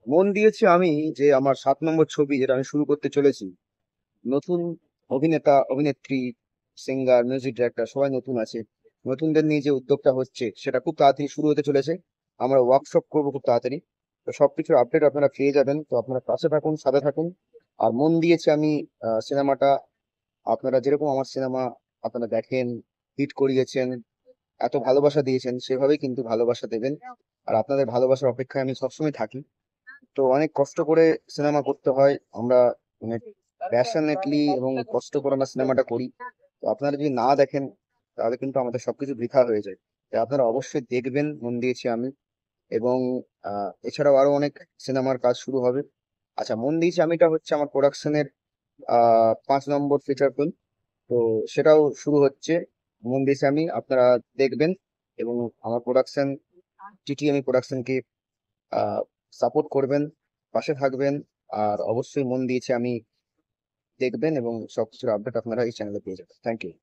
মন দিয়েছি আমি যে আমার 7 নম্বর ছবি যেটা আমি শুরু করতে চলেছি। নতুন অভিনেতা অভিনেত্রী, সিঙ্গার, মিউজিক ডাইরেক্টর সবাই নতুন আছে। নতুনদের নিয়ে যে উদ্যোগটা হচ্ছে সেটা খুব তাড়াতাড়ি শুরু হতে চলেছে। আমরা ওয়ার্কশপ করবো খুব তাড়াতাড়ি। তো সবকিছুর আপডেট আপনারা পেয়ে যাবেন, তো আপনারা পাশে থাকুন, সাথে থাকুন। আর মন দিয়েছি আমি সিনেমাটা, আপনারা যেরকম আমার সিনেমা আপনারা দেখেন, হিট করিয়েছেন, এত ভালোবাসা দিয়েছেন, সেভাবেই কিন্তু ভালোবাসা দেবেন। আর আপনাদের ভালোবাসার অপেক্ষায় আমি সবসময় থাকি। তো অনেক কষ্ট করে সিনেমা করতে হয়, আমরা মানে প্যাশনেটলি এবং কষ্ট করে আমরা সিনেমাটা করি। তো আপনারা যদি না দেখেন তাহলে কিন্তু আমাদের সবকিছু বৃথা হয়ে যায়। তাই আপনারা অবশ্যই দেখবেন, মন দিয়েছি আমি। এবং এছাড়াও আরো অনেক সিনেমার কাজ শুরু হবে। আচ্ছা, মন দিয়েছি আমিটা হচ্ছে আমার প্রোডাকশনের 5 নম্বর ফিচার ফিল্ম। তো সেটাও শুরু হচ্ছে। মন দিয়েছি আমি, আপনারা দেখবেন। এবং আমার প্রোডাকশন, টিটিএমই প্রোডাকশনকে সাপোর্ট করবেন, পাশে থাকবেন। আর অবশ্যই মন দিয়েছে আমি দেখবেন, এবং সবকিছুর আপডেট আপনারা এই চ্যানেলে পেয়ে যাবেন। Thank you.